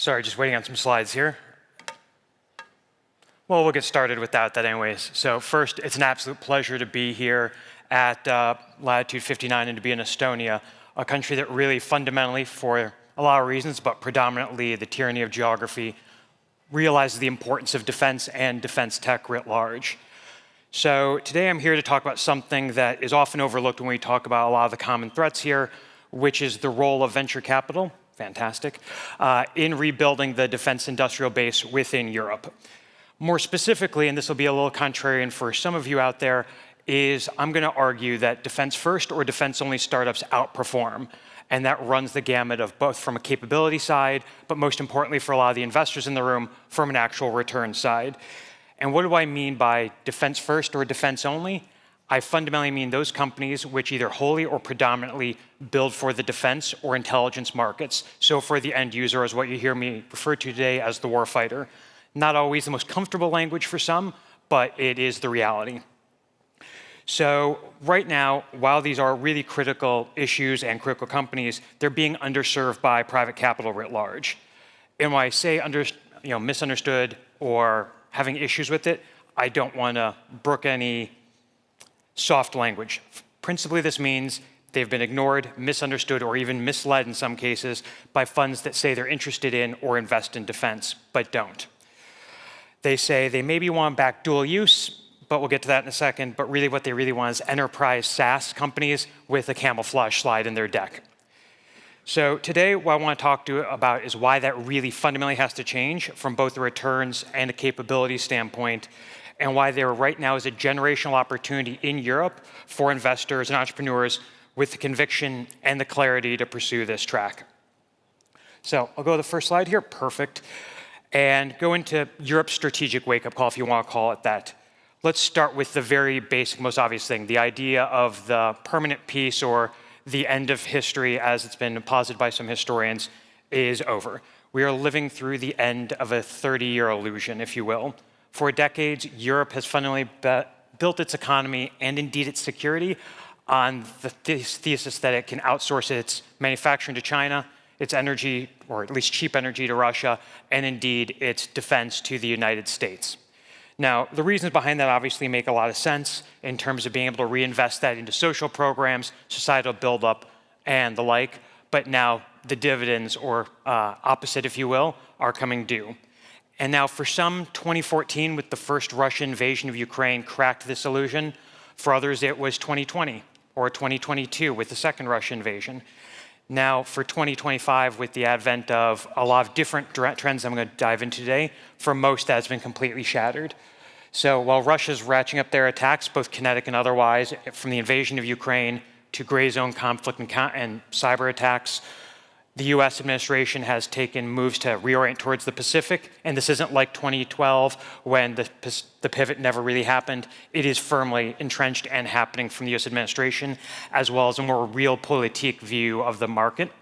Sorry, just waiting on some slides here. Well, we'll get started without that anyways. So first, it's an absolute pleasure to be here at Latitude 59 and to be in Estonia, a country that really fundamentally, for a lot of reasons, but predominantly the tyranny of geography, realizes the importance of defense and defense tech writ large. So today I'm here to talk about something that is often overlooked when we talk about a lot of the common threats here, which is the role of venture capital, fantastic, in rebuilding the defense industrial base within Europe. More specifically, and this will be a little contrarian for some of you out there, is I'm going to argue that defense first or defense only startups outperform. And that runs the gamut of both from a capability side, but most importantly for a lot of the investors in the room, from an actual return side. And what do I mean by defense first or defense only? I fundamentally mean those companies which either wholly or predominantly build for the defense or intelligence markets. So for the end user, is what you hear me refer to today as the warfighter. Not always the most comfortable language for some, but it is the reality. So right now, while these are really critical issues and critical companies, they're being underserved by private capital writ large. And when I say misunderstood or having issues with it, I don't want to brook any soft language. Principally, this means they've been ignored, misunderstood, or even misled in some cases by funds that say they're interested in or invest in defense, but don't. They say they maybe want back dual use, but we'll get to that in a second, but really what they really want is enterprise SaaS companies with a camouflage slide in their deck. So today, what I want to talk to you about is why that really fundamentally has to change from both a returns and a capability standpoint, and why there right now is a generational opportunity in Europe for investors and entrepreneurs with the conviction and the clarity to pursue this track. So I'll go to the first slide here, perfect, and go into Europe's strategic wake-up call, if you want to call it that. Let's start with the very basic, most obvious thing, the idea of the permanent peace or the end of history, as it's been posited by some historians, is over. We are living through the end of a 30-year illusion, if you will. For decades, Europe has fundamentally built its economy and indeed its security on the thesis that it can outsource its manufacturing to China, its energy, or at least cheap energy, to Russia, and indeed its defense to the United States. Now, the reasons behind that obviously make a lot of sense in terms of being able to reinvest that into social programs, societal buildup, and the like, but now the dividends, or opposite, if you will, are coming due. And now for some, 2014, with the first Russian invasion of Ukraine, cracked this illusion. For others, it was 2020, or 2022 with the second Russian invasion. Now, for 2025, with the advent of a lot of different trends I'm going to dive into today, for most, that has been completely shattered. So while Russia's ratcheting up their attacks, both kinetic and otherwise, from the invasion of Ukraine to gray zone conflict and cyber attacks, the US administration has taken moves to reorient towards the Pacific, and this isn't like 2012 when the pivot never really happened. It is firmly entrenched and happening from the US administration, as well as a more realpolitik view of the market.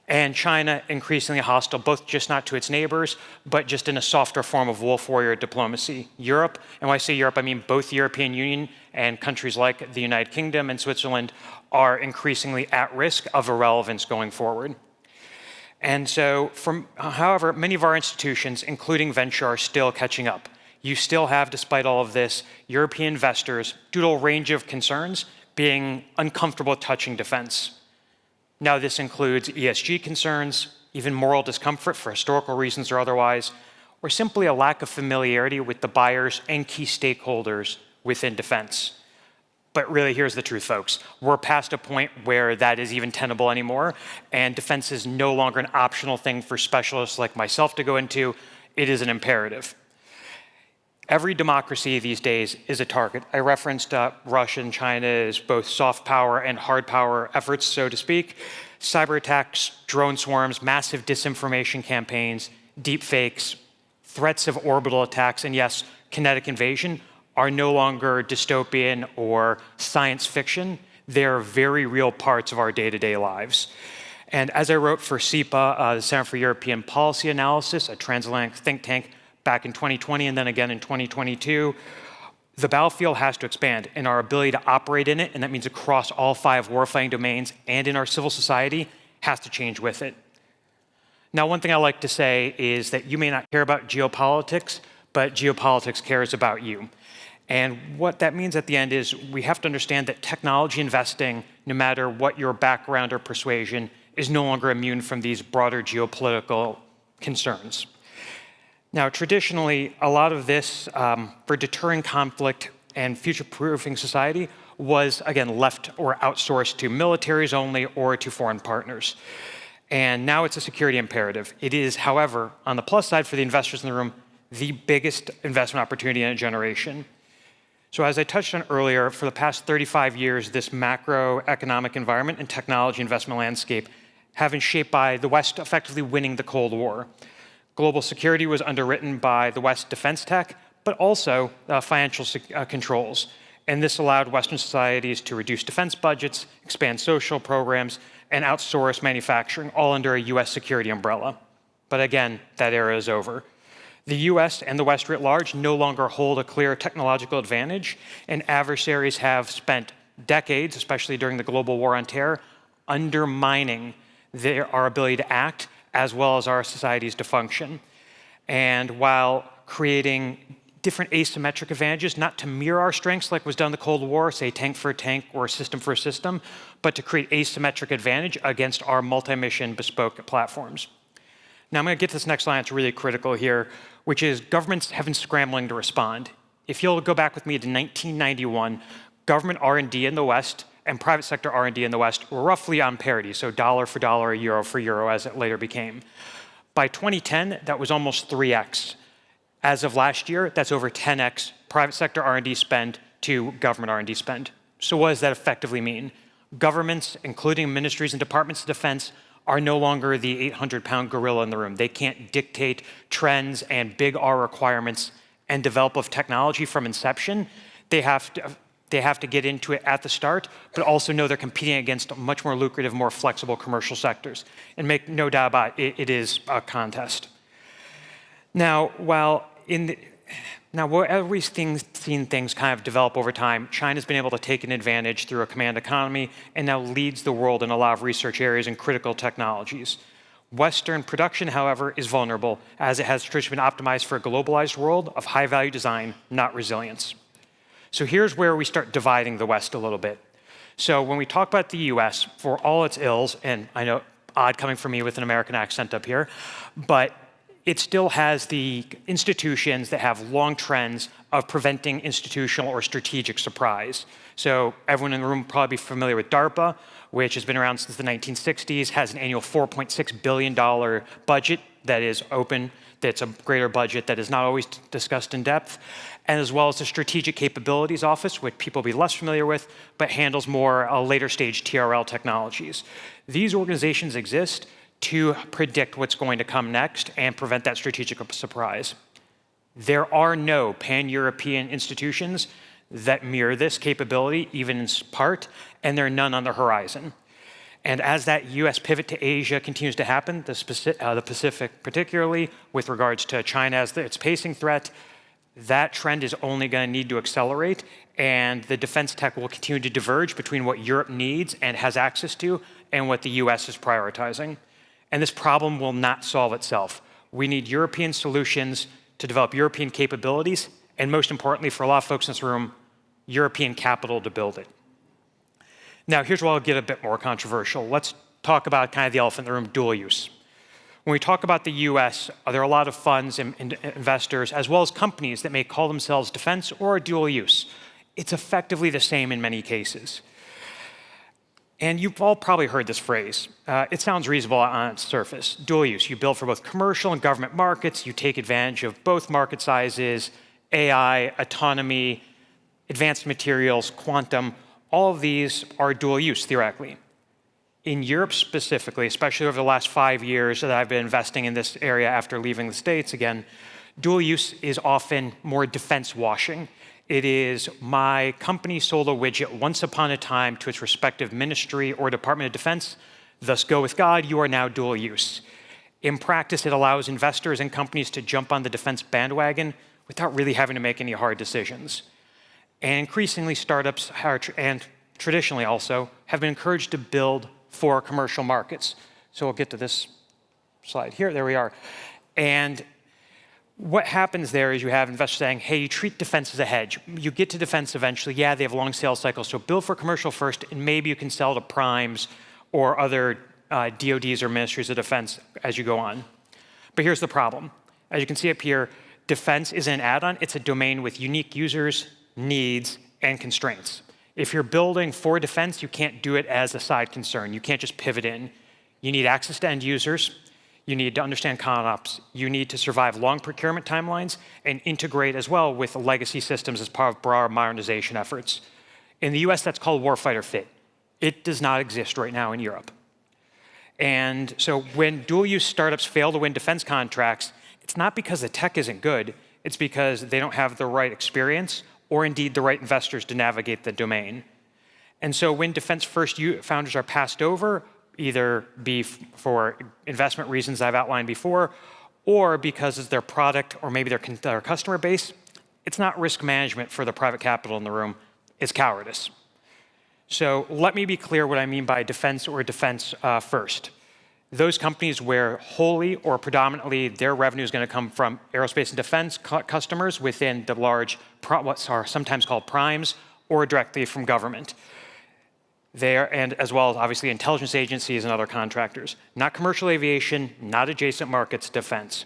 And China increasingly hostile, both just not to its neighbors, but just in a softer form of wolf warrior diplomacy. Europe, and when I say Europe, I mean both the European Union and countries like the United Kingdom and Switzerland are increasingly at risk of irrelevance going forward. And so, however, many of our institutions, including venture, are still catching up. You still have, despite all of this, European investors, due to a range of concerns, being uncomfortable touching defense. Now, this includes ESG concerns, even moral discomfort for historical reasons or otherwise, or simply a lack of familiarity with the buyers and key stakeholders within defense. But really, here's the truth, folks. We're past a point where that is even tenable anymore, and defense is no longer an optional thing for specialists like myself to go into. It is an imperative. Every democracy these days is a target. I referenced Russia and China as both soft power and hard power efforts, so to speak. Cyber attacks, drone swarms, massive disinformation campaigns, deep fakes, threats of orbital attacks, and yes, kinetic invasion are no longer dystopian or science fiction. They're very real parts of our day-to-day lives. And as I wrote for CEPA, the Center for European Policy Analysis, a transatlantic think tank, back in 2020 and then again in 2022, the battlefield has to expand, and our ability to operate in it, and that means across all 5 warfighting domains and in our civil society, has to change with it. Now, one thing I like to say is that you may not care about geopolitics, but geopolitics cares about you. And what that means at the end is we have to understand that technology investing, no matter what your background or persuasion, is no longer immune from these broader geopolitical concerns. Now, traditionally, a lot of this for deterring conflict and future-proofing society was, again, left or outsourced to militaries only or to foreign partners. And now it's a security imperative. It is, however, on the plus side for the investors in the room, the biggest investment opportunity in a generation. So as I touched on earlier, for the past 35 years, this macroeconomic environment and technology investment landscape have been shaped by the West effectively winning the Cold War. Global security was underwritten by the West defense tech, but also financial controls. And this allowed Western societies to reduce defense budgets, expand social programs, and outsource manufacturing, all under a US security umbrella. But again, that era is over. The US and the West writ large no longer hold a clear technological advantage, and adversaries have spent decades, especially during the global war on terror, undermining our ability to act as well as our societies to function. And while creating different asymmetric advantages, not to mirror our strengths like was done in the Cold War, say tank for a tank or system for a system, but to create asymmetric advantage against our multi-mission bespoke platforms. Now I'm going to get to this next line, it's really critical here, which is governments have been scrambling to respond. If you'll go back with me to 1991, government R&D in the West and private sector R&D in the West were roughly on parity, so dollar for dollar, euro for euro, as it later became. By 2010, that was almost 3x. As of last year, that's over 10x private sector R&D spend to government R&D spend. So what does that effectively mean? Governments, including ministries and departments of defense, are no longer the 800-pound gorilla in the room. They can't dictate trends and big R requirements and develop of technology from inception. They have to get into it at the start, but also know they're competing against much more lucrative, more flexible commercial sectors. And make no doubt about it, it is a contest. Now, where we've seen things kind of develop over time, China's been able to take an advantage through a command economy and now leads the world in a lot of research areas and critical technologies. Western production, however, is vulnerable as it has traditionally been optimized for a globalized world of high-value design, not resilience. So here's where we start dividing the West a little bit. So when we talk about the US, for all its ills, and I know odd coming from me with an American accent up here, but it still has the institutions that have long trends of preventing institutional or strategic surprise. So everyone in the room will probably be familiar with DARPA, which has been around since the 1960s, has an annual $4.6 billion budget that is open, that's a greater budget that is not always discussed in depth, and as well as the Strategic Capabilities Office, which people will be less familiar with, but handles more later stage TRL technologies. These organizations exist to predict what's going to come next and prevent that strategic surprise. There are no pan-European institutions that mirror this capability, even in part, and there are none on the horizon. And as that US pivot to Asia continues to happen, the Pacific particularly, with regards to China as its pacing threat, that trend is only going to need to accelerate, and the defense tech will continue to diverge between what Europe needs and has access to and what the US is prioritizing. And this problem will not solve itself. We need European solutions to develop European capabilities, and most importantly, for a lot of folks in this room, European capital to build it. Now, here's where I'll get a bit more controversial. Let's talk about kind of the elephant in the room, dual use. When we talk about the US, there are a lot of funds and investors, as well as companies that may call themselves defense or dual use. It's effectively the same in many cases. And you've all probably heard this phrase. It sounds reasonable on its surface. Dual use, you build for both commercial and government markets, you take advantage of both market sizes, AI, autonomy, advanced materials, quantum, all of these are dual use theoretically. In Europe specifically, especially over the last 5 years that I've been investing in this area after leaving the States again, dual use is often more defense washing. It is my company sold a widget once upon a time to its respective ministry or Department of Defense, thus go with God, you are now dual use. In practice, it allows investors and companies to jump on the defense bandwagon without really having to make any hard decisions. And increasingly, startups and traditionally also have been encouraged to build for commercial markets. So we'll get to this slide here, there we are. And what happens there is you have investors saying, hey, you treat defense as a hedge. You get to defense eventually. Yeah, they have long sales cycles, so build for commercial first, and maybe you can sell to primes or other DODs or ministries of defense as you go on. But here's the problem. As you can see up here, defense isn't an add-on. It's a domain with unique users, needs, and constraints. If you're building for defense, you can't do it as a side concern. You can't just pivot in. You need access to end users. You need to understand ConOps. You need to survive long procurement timelines and integrate as well with legacy systems as part of broader modernization efforts. In the US, that's called warfighter fit. It does not exist right now in Europe. And so when dual-use startups fail to win defense contracts, it's not because the tech isn't good. It's because they don't have the right experience or indeed the right investors to navigate the domain. And so when defense-first founders are passed over, either be for investment reasons I've outlined before, or because it's their product or maybe their customer base, it's not risk management for the private capital in the room, it's cowardice. So let me be clear what I mean by defense or defense first. Those companies where wholly or predominantly their revenue is going to come from aerospace and defense customers within the large, what are sometimes called primes, or directly from government. And as well as obviously intelligence agencies and other contractors. Not commercial aviation, not adjacent markets, defense.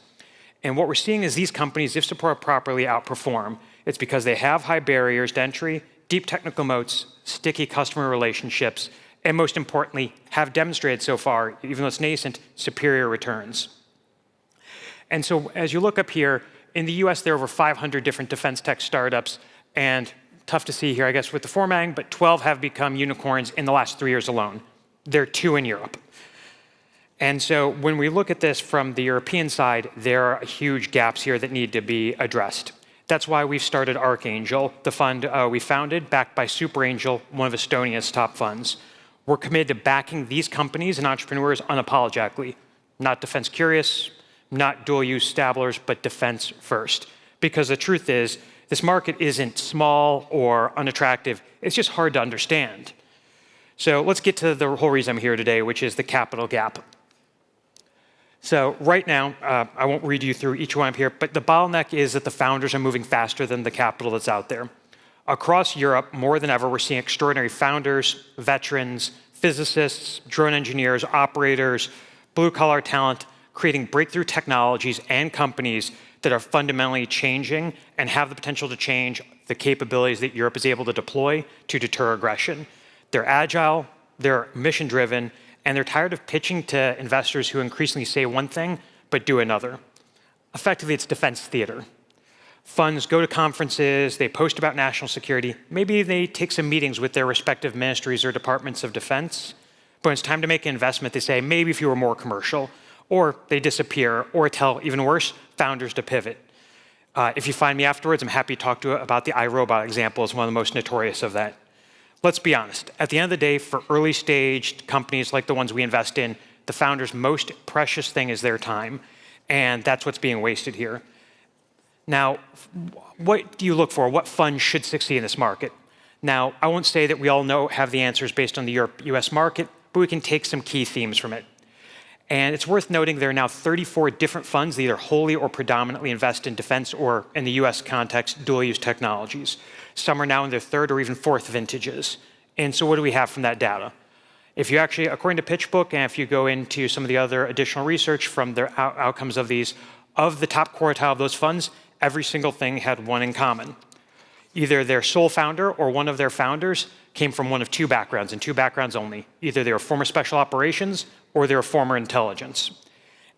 And what we're seeing is these companies, if supported properly, outperform. It's because they have high barriers to entry, deep technical moats, sticky customer relationships, and most importantly, have demonstrated so far, even though it's nascent, superior returns. And so as you look up here, in the US, there are over 500 different defense tech startups, and tough to see here, I guess, with the formatting, but 12 have become unicorns in the last 3 years alone. There are 2 in Europe. And so when we look at this from the European side, there are huge gaps here that need to be addressed. That's why we've started Archangel, the fund we founded, backed by Superangel, one of Estonia's top funds. We're committed to backing these companies and entrepreneurs unapologetically, not defense curious, not dual use dabblers, but defense first. Because the truth is, this market isn't small or unattractive, it's just hard to understand. So let's get to the whole reason I'm here today, which is the capital gap. So right now, I won't read you through each one up here, but the bottleneck is that the founders are moving faster than the capital that's out there. Across Europe, more than ever, we're seeing extraordinary founders, veterans, physicists, drone engineers, operators, blue-collar talent, creating breakthrough technologies and companies that are fundamentally changing and have the potential to change the capabilities that Europe is able to deploy to deter aggression. They're agile, they're mission-driven, and they're tired of pitching to investors who increasingly say one thing but do another. Effectively, it's defense theater. Funds go to conferences, they post about national security, maybe they take some meetings with their respective ministries or departments of defense, but when it's time to make an investment, they say, maybe if you were more commercial, or they disappear, or tell, even worse, founders to pivot. If you find me afterwards, I'm happy to talk to you about the iRobot example as one of the most notorious of that. Let's be honest, at the end of the day, for early stage companies like the ones we invest in, the founder's most precious thing is their time, and that's what's being wasted here. Now, what do you look for? What fund should succeed in this market? Now, I won't say that we all have the answers based on the US market, but we can take some key themes from it. And it's worth noting there are now 34 different funds that either wholly or predominantly invest in defense or, in the US context, dual-use technologies. Some are now in their 3rd or even 4th vintages. And so what do we have from that data? If you actually, according to PitchBook, and if you go into some of the other additional research from their outcomes of these, of the top quartile of those funds, every single thing had one in common. Either their sole founder or one of their founders came from one of 2 backgrounds, and 2 backgrounds only. Either they were former special operations or they were former intelligence.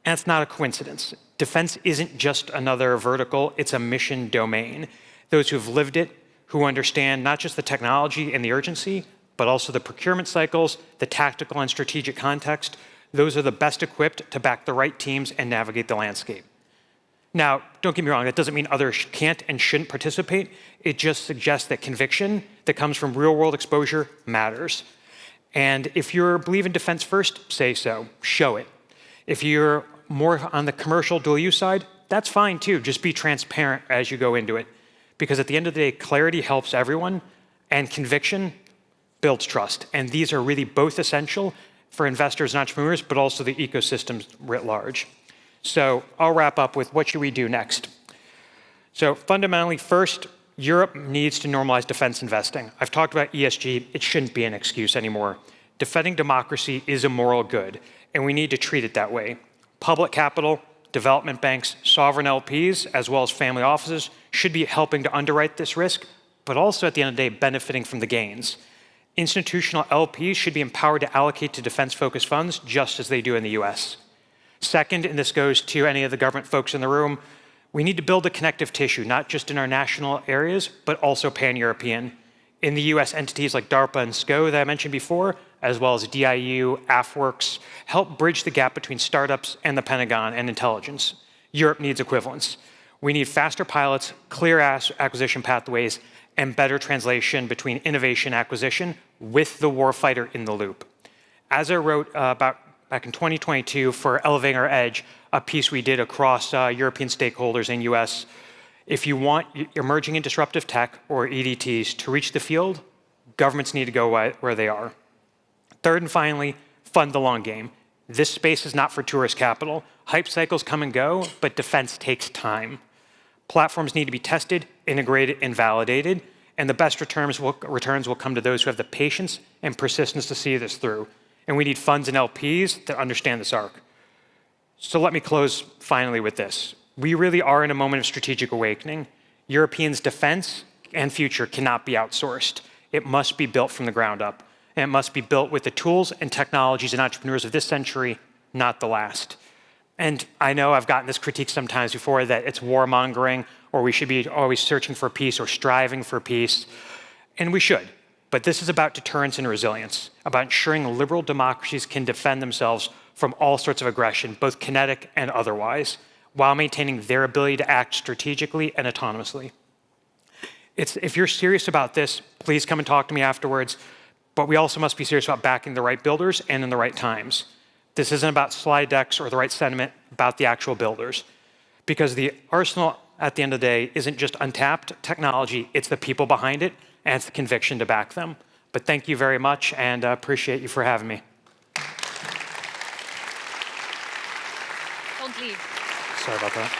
And it's not a coincidence. Defense isn't just another vertical, it's a mission domain. Those who've lived it, who understand not just the technology and the urgency, but also the procurement cycles, the tactical and strategic context, those are the best equipped to back the right teams and navigate the landscape. Now, don't get me wrong, that doesn't mean others can't and shouldn't participate. It just suggests that conviction that comes from real-world exposure matters. And if you believe in defense first, say so, show it. If you're more on the commercial dual-use side, that's fine too. Just be transparent as you go into it. Because at the end of the day, clarity helps everyone, and conviction builds trust. And these are really both essential for investors and entrepreneurs, but also the ecosystem writ large. So I'll wrap up with what should we do next? So fundamentally, first, Europe needs to normalize defense investing. I've talked about ESG. It shouldn't be an excuse anymore. Defending democracy is a moral good, and we need to treat it that way. Public capital, development banks, sovereign LPs, as well as family offices should be helping to underwrite this risk, but also at the end of the day, benefiting from the gains. Institutional LPs should be empowered to allocate to defense-focused funds just as they do in the US. Second, and this goes to any of the government folks in the room, we need to build a connective tissue, not just in our national areas, but also pan-European. In the US, entities like DARPA and SCO that I mentioned before, as well as DIU, AFWorks, help bridge the gap between startups and the Pentagon and intelligence. Europe needs equivalence. We need faster pilots, clear acquisition pathways, and better translation between innovation and acquisition with the warfighter in the loop. As I wrote about back in 2022 for Elevating Our Edge, a piece we did across European stakeholders in US, if you want emerging and disruptive tech, or EDTs, to reach the field, governments need to go where they are. Third and finally, fund the long game. This space is not for tourist capital. Hype cycles come and go, but defense takes time. Platforms need to be tested, integrated, and validated, and the best returns will come to those who have the patience and persistence to see this through. And we need funds and LPs that understand this arc. So let me close finally with this. We really are in a moment of strategic awakening. Europeans' defense and future cannot be outsourced. It must be built from the ground up. And it must be built with the tools and technologies and entrepreneurs of this century, not the last. And I know I've gotten this critique sometimes before that it's warmongering, or we should be always searching for peace or striving for peace. And we should. But this is about deterrence and resilience, about ensuring liberal democracies can defend themselves from all sorts of aggression, both kinetic and otherwise, while maintaining their ability to act strategically and autonomously. If you're serious about this, please come and talk to me afterwards. But we also must be serious about backing the right builders and in the right times. This isn't about slide decks or the right sentiment, about the actual builders. Because the arsenal, at the end of the day, isn't just untapped technology, it's the people behind it, and it's the conviction to back them. But thank you very much, and appreciate you for having me. Don't leave. Sorry about that.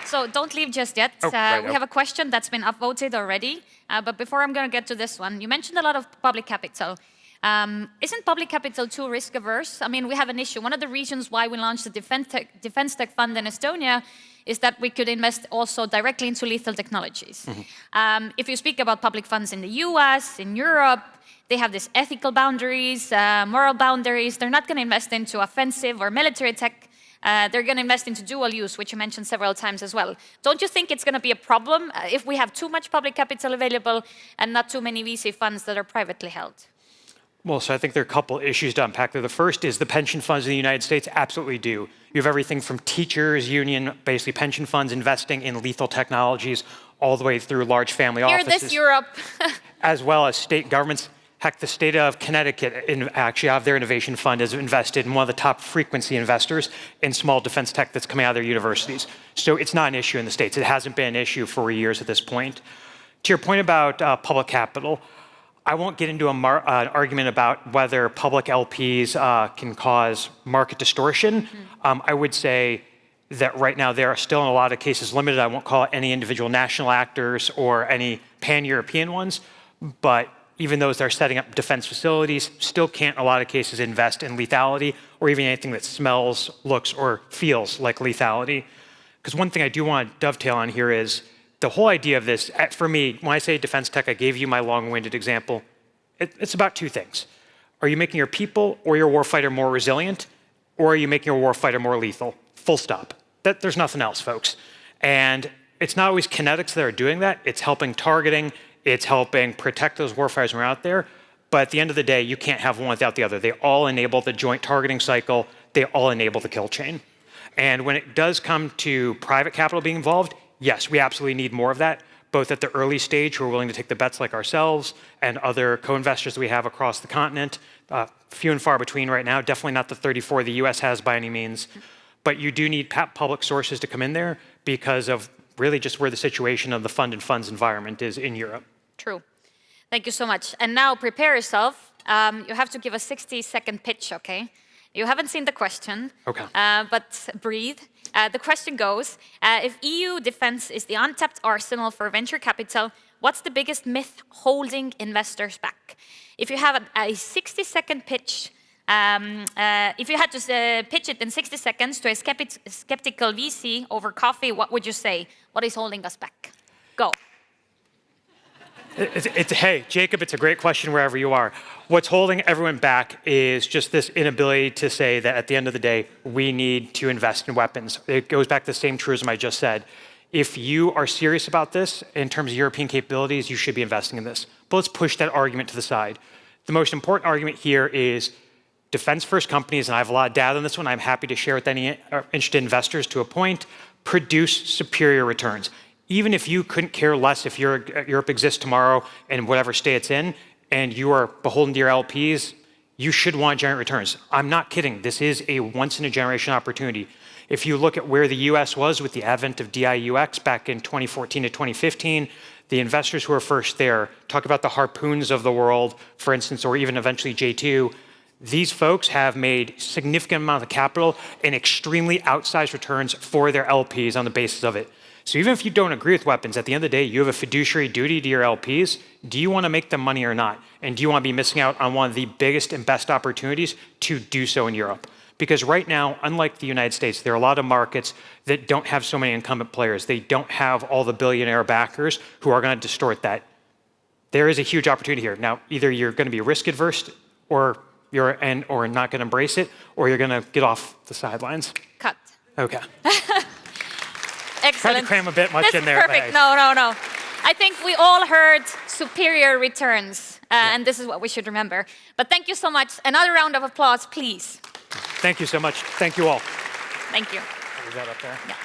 So don't leave just yet. We have a question that's been upvoted already. But before I'm going to get to this one, you mentioned a lot of public capital. Isn't public capital too risk averse? I mean, we have an issue. One of the reasons why we launched the Defense Tech Fund in Estonia is that we could invest also directly into lethal technologies. Mm-hmm. If you speak about public funds in the US, in Europe, they have these ethical boundaries, moral boundaries. They're not going to invest into offensive or military tech. They're going to invest into dual use, which you mentioned several times as well. Don't you think it's going to be a problem if we have too much public capital available and not too many VC funds that are privately held? Well, so I think there are a couple issues to unpack there. The first is the pension funds in the United States absolutely do. You have everything from teachers, union, basically pension funds investing in lethal technologies, all the way through large family offices. Hear this, Europe. As well as state governments. Heck, the state of Connecticut actually have their innovation fund has invested in one of the top frequency investors in small defense tech that's coming out of their universities. So it's not an issue in the States. It hasn't been an issue for years at this point. To your point about public capital, I won't get into an argument about whether public LPs can cause market distortion. Mm-hmm. I would say that right now there are still in a lot of cases limited. I won't call it any individual national actors or any pan-European ones, but even those that are setting up defense facilities still can't, in a lot of cases, invest in lethality or even anything that smells, looks, or feels like lethality. Because one thing I do want to dovetail on here is the whole idea of this, for me, when I say defense tech, I gave you my long-winded example. It's about two things. Are you making your people or your warfighter more resilient, or are you making your warfighter more lethal? Full stop. There's nothing else, folks. And it's not always kinetics that are doing that. It's helping targeting. It's helping protect those warfighters when we're out there. But at the end of the day, you can't have one without the other. They all enable the joint targeting cycle. They all enable the kill chain. And when it does come to private capital being involved, yes, we absolutely need more of that, both at the early stage who are willing to take the bets like ourselves and other co-investors that we have across the continent. Few and far between right now, definitely not the 34 the US has by any means. But you do need public sources to come in there because of really just where the situation of the fund and funds environment is in Europe. True. Thank you so much. And now prepare yourself you have to give a 60-second pitch, okay? You haven't seen the question, Okay. But breathe. The question goes, if EU defense is the untapped arsenal for venture capital, what's the biggest myth holding investors back? If you have a 60-second pitch, if you had to pitch it in 60 seconds to a skeptical VC over coffee, what would you say? What is holding us back? Go. Hey, Jacob, it's a great question wherever you are. What's holding everyone back is just this inability to say that at the end of the day, we need to invest in weapons. It goes back to the same truism I just said. If you are serious about this in terms of European capabilities, you should be investing in this. But let's push that argument to the side. The most important argument here is defense-first companies, and I have a lot of data on this one, I'm happy to share with any interested investors to a point, produce superior returns. Even if you couldn't care less if Europe exists tomorrow in whatever state it's in, and you are beholden to your LPs, you should want to generate returns. I'm not kidding. This is a once-in-a-generation opportunity. If you look at where the US was with the advent of DIUX back in 2014 to 2015, the investors who were first there, talk about the Harpoons of the world, for instance, or even eventually J2, these folks have made significant amount of capital and extremely outsized returns for their LPs on the basis of it. So even if you don't agree with weapons, at the end of the day, you have a fiduciary duty to your LPs. Do you want to make them money or not? And do you want to be missing out on one of the biggest and best opportunities to do so in Europe? Because right now, unlike the United States, there are a lot of markets that don't have so many incumbent players. They don't have all the billionaire backers who are going to distort that. There is a huge opportunity here. Now, either you're going to be risk adverse or not going to embrace it, or you're going to get off the sidelines. Cut. Okay. Excellent. Tried to cram a bit much in there. Perfect. No. I think we all heard superior returns, and this is what we should remember. But thank you so much. Another round of applause, please. Thank you so much. Thank you all. Thank you. Is that up there? Yeah.